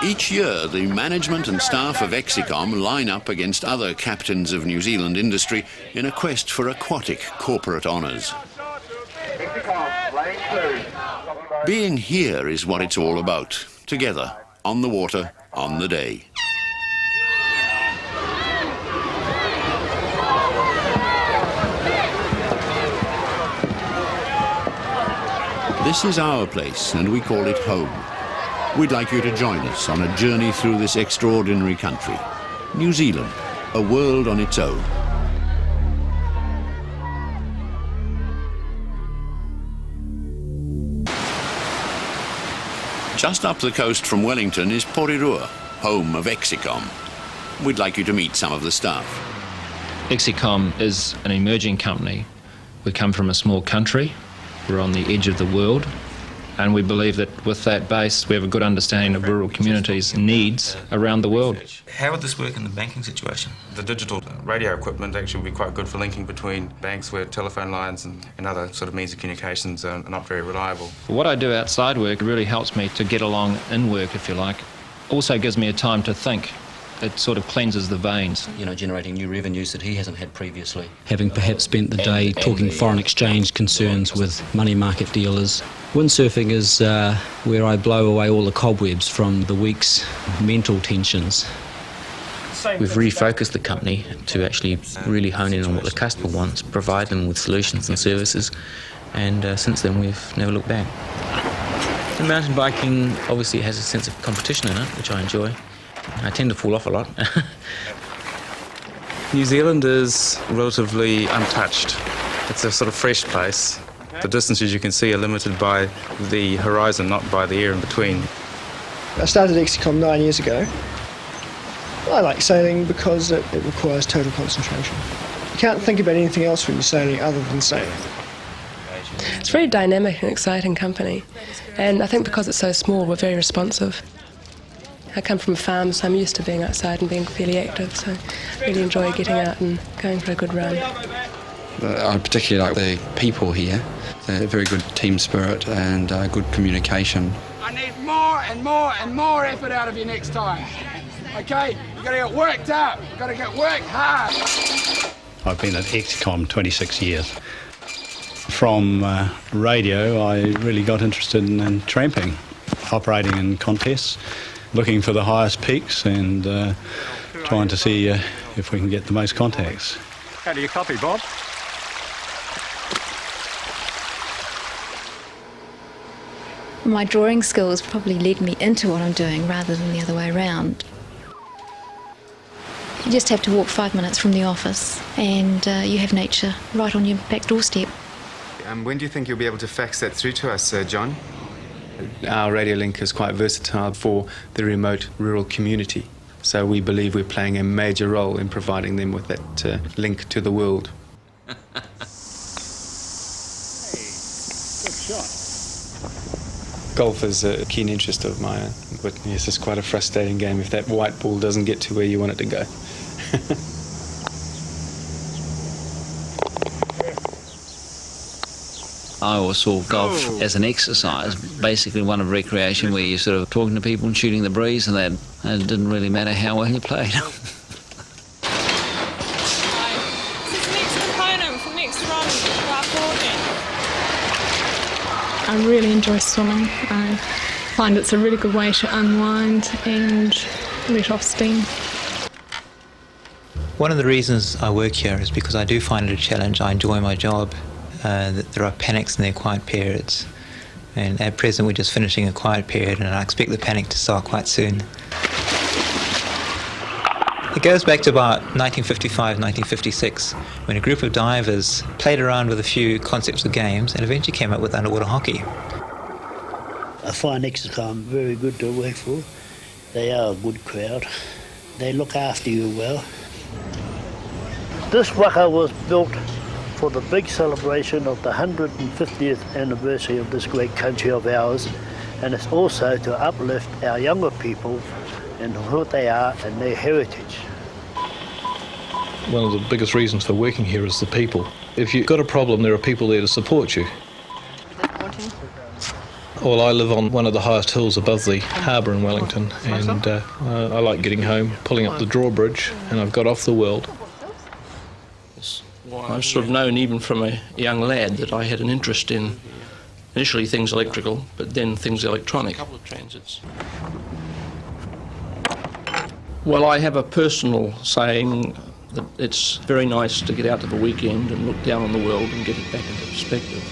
Each year, the management and staff of Exicom line up against other captains of New Zealand industry in a quest for aquatic corporate honours. Being here is what it's all about, together, on the water, on the day. This is our place, and we call it home. We'd like you to join us on a journey through this extraordinary country. New Zealand, a world on its own. Just up the coast from Wellington is Porirua, home of Exicom. We'd like you to meet some of the staff. Exicom is an emerging company. We come from a small country. We're on the edge of the world, and we believe that with that base we have a good understanding of rural communities' needs around the world. How would this work in the banking situation? The digital radio equipment actually would be quite good for linking between banks where telephone lines and other sort of means of communications are not very reliable. What I do outside work really helps me to get along in work, if you like. Also gives me a time to think. It sort of cleanses the veins. You know, generating new revenues that he hasn't had previously. Having perhaps spent the day talking foreign exchange concerns with money market dealers. Windsurfing is where I blow away all the cobwebs from the week's mental tensions. We've refocused the company to actually really hone in on what the customer wants, provide them with solutions and services, and since then we've never looked back. The mountain biking obviously has a sense of competition in it, which I enjoy. I tend to fall off a lot. New Zealand is relatively untouched. It's a sort of fresh place. The distances you can see are limited by the horizon, not by the air in between. I started Exicom 9 years ago. I like sailing because it requires total concentration. You can't think about anything else when you're sailing other than sailing. It's a very dynamic and exciting company, and I think because it's so small, we're very responsive. I come from a farm, so I'm used to being outside and being fairly active, so I really enjoy getting out and going for a good run. I particularly like the people here. They're very good team spirit and good communication. I need more and more and more effort out of you next time. Okay, you've got to get worked up, you've got to get worked hard. I've been at Exicom 26 years. From radio, I really got interested in tramping, operating in contests, looking for the highest peaks and trying to see if we can get the most contacts. How do you copy, Bob? My drawing skills probably led me into what I'm doing rather than the other way around. You just have to walk 5 minutes from the office and you have nature right on your back doorstep. When do you think you'll be able to fax that through to us, John? Our radio link is quite versatile for the remote rural community, so we believe we're playing a major role in providing them with that link to the world. Golf is a keen interest of mine, but yes, it's quite a frustrating game if that white ball doesn't get to where you want it to go. I always saw golf as an exercise, basically one of recreation where you're sort of talking to people and shooting the breeze, and that it didn't really matter how well you played. This is the next component for next run for our boarding. I really enjoy swimming. I find it's a really good way to unwind and let off steam. One of the reasons I work here is because I do find it a challenge. I enjoy my job. That there are panics in their quiet periods, and at present we're just finishing a quiet period and I expect the panic to start quite soon. It goes back to about 1955, 1956 when a group of divers played around with a few concepts of games and eventually came up with underwater hockey. I find Exicom very good to work for. They are a good crowd. They look after you well. This waka was built for the big celebration of the 150th anniversary of this great country of ours, and it's also to uplift our younger people and who they are and their heritage. One of the biggest reasons for working here is the people. If you've got a problem, there are people there to support you. Well, I live on one of the highest hills above the harbour in Wellington, and I like getting home, pulling up the drawbridge, and I've got off the world. I've sort of known even from a young lad that I had an interest in initially things electrical, but then things electronic. Well, I have a personal saying that it's very nice to get out of a weekend and look down on the world and get it back into perspective.